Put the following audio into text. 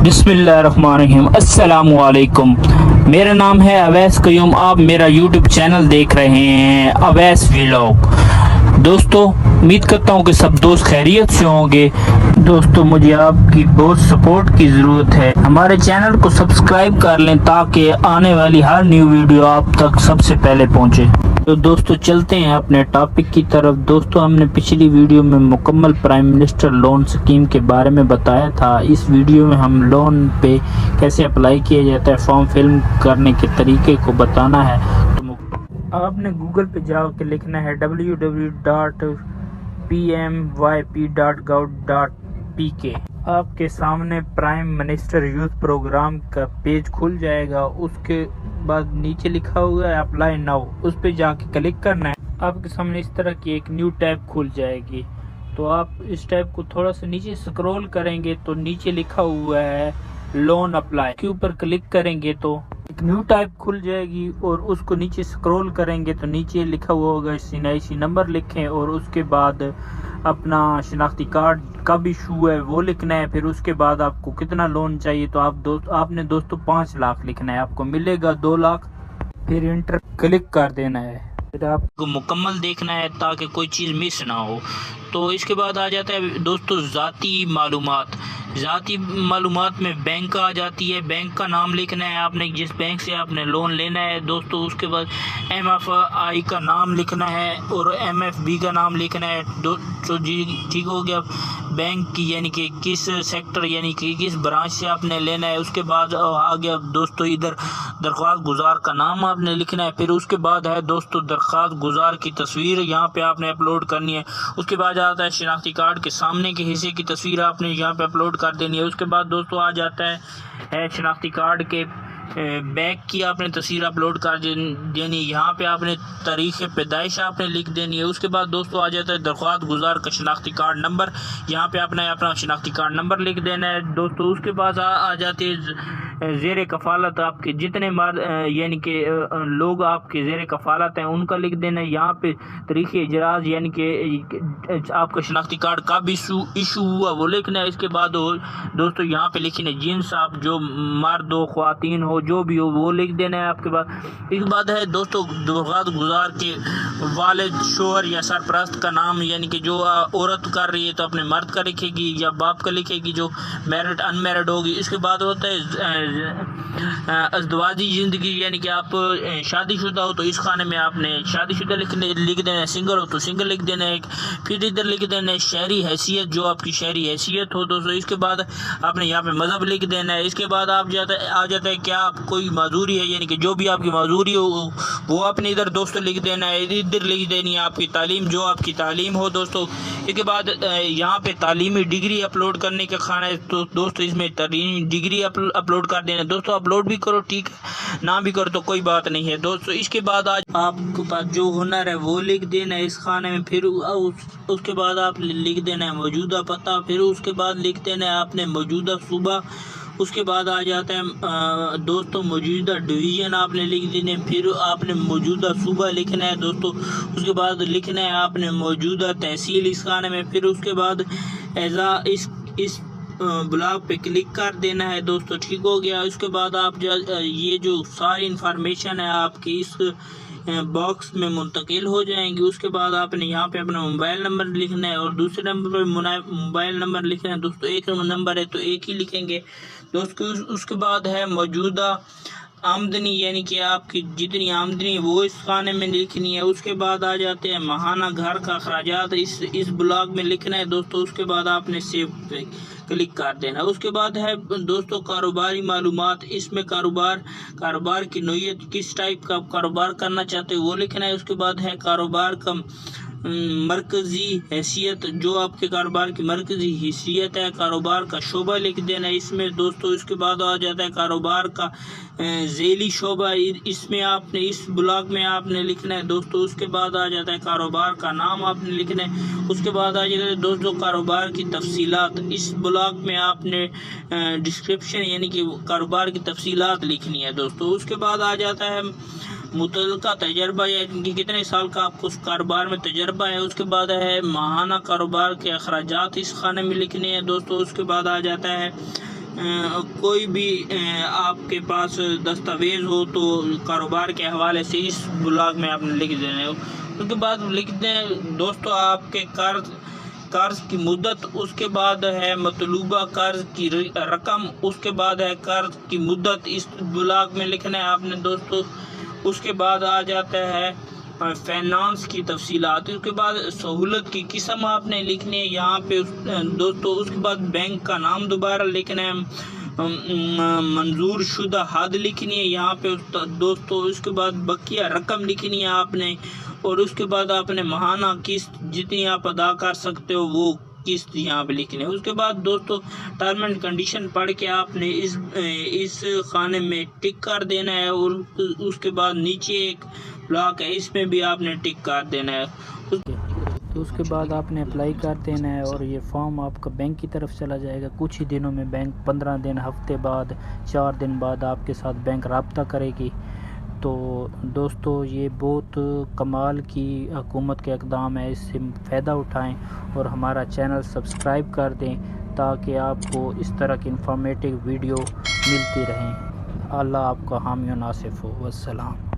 بسم اللہ الرحمن الرحیم۔ السلام علیکم، میرا نام ہے اویس قیوم۔ آپ میرا یوٹیوب چینل دیکھ رہے ہیں اویس ویلاگ۔ دوستو، امید کرتا ہوں کہ سب دوست خیریت سے ہوں گے۔ دوستو، مجھے آپ کی بہت سپورٹ کی ضرورت ہے۔ ہمارے چینل کو سبسکرائب کر لیں تاکہ آنے والی ہر نیو ویڈیو آپ تک سب سے پہلے پہنچے۔ تو دوستو چلتے ہیں اپنے ٹاپک کی طرف۔ دوستو، ہم نے پچھلی ویڈیو میں مکمل پرائم منسٹر لون سکیم کے بارے میں بتایا تھا۔ اس ویڈیو میں ہم لون پہ کیسے اپلائی کیا جاتا ہے، فارم فل کرنے کے طریقے کو بتانا ہے۔ تو آپ نے گوگل پہ جا کے لکھنا ہے www.pmyp.gov.pk۔ آپ کے سامنے پرائم منسٹر یوتھ پروگرام کا پیج کھل جائے گا۔ اس کے بعد نیچے لکھا ہوا ہے اپلائی ناؤ، اس پہ جا کے کلک کرنا ہے۔ آپ کے سامنے اس طرح کی ایک نیو ٹیب کھل جائے گی۔ تو آپ اس ٹیب کو تھوڑا سا نیچے سکرول کریں گے تو نیچے لکھا ہوا ہے لون اپلائی، کے اوپر کلک کریں گے تو ایک نیو ٹائپ کھل جائے گی، اور اس کو نیچے سکرول کریں گے تو نیچے لکھا ہوا ہوگا CNIC نمبر لکھیں، اور اس کے بعد اپنا شناختی کارڈ کب ایشو ہے وہ لکھنا ہے۔ پھر اس کے بعد آپ کو کتنا لون چاہیے، تو آپ نے دوستو 5 لاکھ لکھنا ہے، آپ کو ملے گا 2 لاکھ۔ پھر انٹر کلک کر دینا ہے۔ پھر آپ کو مکمل دیکھنا ہے تاکہ کوئی چیز مس نہ ہو۔ تو اس کے بعد آ جاتا ہے دوستو ذاتی معلومات۔ ذاتی معلومات میں بینک آ جاتی ہے، بینک کا نام لکھنا ہے آپ نے، جس بینک سے آپ نے لون لینا ہے دوستو۔ اس کے بعد MFI کا نام لکھنا ہے اور MFB کا نام لکھنا ہے۔ تو جی ٹھیک ہو گیا، بینک کی یعنی کہ کس سیکٹر یعنی کہ کس برانچ سے آپ نے لینا ہے۔ اس کے بعد آ گیا دوستو ادھر درخواست گزار کا نام آپ نے لکھنا ہے۔ پھر اس کے بعد ہے دوستو درخواست گزار کی تصویر یہاں پہ آپ نے اپلوڈ کرنی ہے۔ اس کے بعد آتا ہے شناختی کارڈ کے سامنے کے حصے کی تصویر آپ نے یہاں پہ اپلوڈ کر دینی ہے۔ اس کے بعد دوستو آ جاتا ہے شناختی کارڈ کے بیک کی آپ نے تصویر اپلوڈ کر دینی، یہاں پہ آپ نے تاریخ پیدائش آپ نے لکھ دینی ہے۔ اس کے بعد دوستو آ جاتا ہے درخواست گزار کا شناختی کارڈ نمبر، یہاں پہ آپ نے اپنا شناختی کارڈ نمبر لکھ دینا ہے دوستو۔ اس کے بعد آ جاتے زیر کفالت آپ کے جتنے یعنی کہ لوگ آپ کے زیر کفالت ہیں ان کا لکھ دینا ہے، یہاں پہ تاریخ اجراز یعنی کہ آپ کا شناختی کارڈ کب ایشو ہوا وہ لکھنا ہے۔ اس کے بعد دوستو یہاں پہ لکھنا ہے جنس، آپ جو مرد ہو خواتین ہو جو بھی ہو وہ لکھ دینا ہے آپ کے بعد۔ اس کے بعد ہے دوستو درخواست گزار کے والد، شوہر یا سرپرست کا نام، یعنی کہ جو عورت کر رہی ہے تو اپنے مرد کا لکھے گی یا باپ کا لکھے گی جو میرڈ ان میرڈ ہوگی۔ اس کے بعد ہوتا ہے ازدواجی زندگی، یعنی کہ آپ شادی شدہ ہو تو اس خانے میں آپ نے شادی شدہ لکھ دینا ہے، سنگل ہو تو سنگل لکھ دینا ہے۔ پھر ادھر لکھ دینا ہے شہری حیثیت، جو آپ کی شہری حیثیت ہو دوستو۔ اس کے بعد آپ نے یہاں پہ مذہب لکھ دینا ہے۔ اس کے بعد آ جاتا ہے کیا آپ کوئی معذوری ہے، یعنی کہ جو بھی آپ کی معذوری ہو وہ آپ نے ادھر دوستو لکھ دینا ہے۔ ادھر لکھ دینی ہے آپ کی تعلیم، جو آپ کی تعلیم ہو دوستو۔ اس کے بعد یہاں پہ تعلیمی ڈگری اپلوڈ کرنے کا خانہ ہے تو دوستو اس میں تعلیمی ڈگری اپلوڈ کر دینا دوستو۔ اپلوڈ بھی کرو ٹھیک ہے، نہ بھی کرو تو کوئی بات نہیں ہے دوستو۔ اس کے بعد آپ کے پاس جو ہنر ہے وہ لکھ دینا ہے اس خانے میں۔ پھر اس کے بعد آپ لکھ دینا ہے موجودہ پتہ، پھر اس کے بعد لکھ دینا ہے آپ نے موجودہ صوبہ۔ اس کے بعد آ جاتا ہے دوستو موجودہ ڈویژن آپ نے لکھ دینے، پھر آپ نے موجودہ صوبہ لکھنا ہے دوستو۔ اس کے بعد لکھنا ہے آپ نے موجودہ تحصیل اس خانے میں۔ پھر اس کے بعد اس بلاک پہ کلک کر دینا ہے دوستو، ٹھیک ہو گیا۔ اس کے بعد آپ یہ جو ساری انفارمیشن ہے آپ کی اس باکس میں منتقل ہو جائیں گی۔ اس کے بعد آپ نے یہاں پہ اپنا موبائل نمبر لکھنا ہے، اور دوسرے نمبر پہ موبائل نمبر لکھنا ہے دوستو۔ ایک نمبر ہے تو ایک ہی لکھیں گے دوستو۔ اس کے بعد ہے موجودہ آمدنی، یعنی کہ آپ کی جتنی آمدنی وہ اس خانے میں لکھنی ہے۔ اس کے بعد آ جاتے ہیں ماہانہ گھر کا اخراجات، اس بلاک میں لکھنا ہے دوستو۔ اس کے بعد آپ نے سیو پہ کلک کر دینا۔ اس کے بعد ہے دوستو کاروباری معلومات، اس میں کاروبار کی نوعیت، کس ٹائپ کا کاروبار کرنا چاہتے ہیں وہ لکھنا ہے۔ اس کے بعد ہے کاروبار کا مرکزی حیثیت، جو آپ کے کاروبار کی مرکزی حیثیت ہے، کاروبار کا شعبہ لکھ دینا ہے اس میں دوستو۔ اس کے بعد آ جاتا ہے کاروبار کا ذیلی شعبہ، اس میں آپ نے اس بلاک میں آپ نے لکھنا ہے دوستو۔ اس کے بعد آ جاتا ہے کاروبار کا نام آپ نے لکھنا ہے۔ اس کے بعد آ جاتا ہے دوستو کاروبار کی تفصیلات، اس بلاک میں آپ نے ڈسکرپشن یعنی کہ کاروبار کی تفصیلات لکھنی ہے دوستو۔ اس کے بعد آ جاتا ہے متعلقہ تجربہ، یعنی کہ کتنے سال کا آپ کو اس کاروبار میں تجربہ ہے۔ اس کے بعد ہے ماہانہ کاروبار کے اخراجات اس خانے میں لکھنے ہیں دوستو۔ اس کے بعد آ جاتا ہے کوئی بھی آپ کے پاس دستاویز ہو تو کاروبار کے حوالے سے اس بلاگ میں آپ نے لکھ دینا ہے۔ اس کے بعد لکھ دیں دوستو آپ کے قرض کی مدت، اس کے بعد ہے مطلوبہ قرض کی رقم، اس کے بعد ہے قرض کی مدت، اس بلاگ میں لکھنا ہے آپ نے دوستو۔ اس کے بعد آ جاتا ہے فائنانس کی تفصیلات، اس کے بعد سہولت کی قسم آپ نے لکھنی ہے یہاں پہ دوستو۔ اس کے بعد بینک کا نام دوبارہ لکھنا ہے، منظور شدہ حد لکھنی ہے یہاں پہ دوستو۔ اس کے بعد بقیہ رقم لکھنی ہے آپ نے، اور اس کے بعد آپ نے ماہانہ قسط جتنی آپ ادا کر سکتے ہو وہ قسط یہاں پہ لکھنے ہے۔ اس کے بعد دوستو ٹرم اینڈ کنڈیشن پڑھ کے آپ نے اس خانے میں ٹک کر دینا ہے، اور اس کے بعد نیچے ایک بلاک ہے اس میں بھی آپ نے ٹک کر دینا ہے۔ تو اس کے بعد آپ نے اپلائی کر دینا ہے، اور یہ فارم آپ کا بینک کی طرف چلا جائے گا۔ کچھ ہی دنوں میں بینک 15 دن، ہفتے بعد، 4 دن بعد آپ کے ساتھ بینک رابطہ کرے گی۔ تو دوستو یہ بہت کمال کی حکومت کے اقدام ہے، اس سے فائدہ اٹھائیں اور ہمارا چینل سبسکرائب کر دیں تاکہ آپ کو اس طرح کی انفارمیٹیو ویڈیو ملتی رہیں۔ اللہ آپ کا حامی و ناصر ہو۔ والسلام۔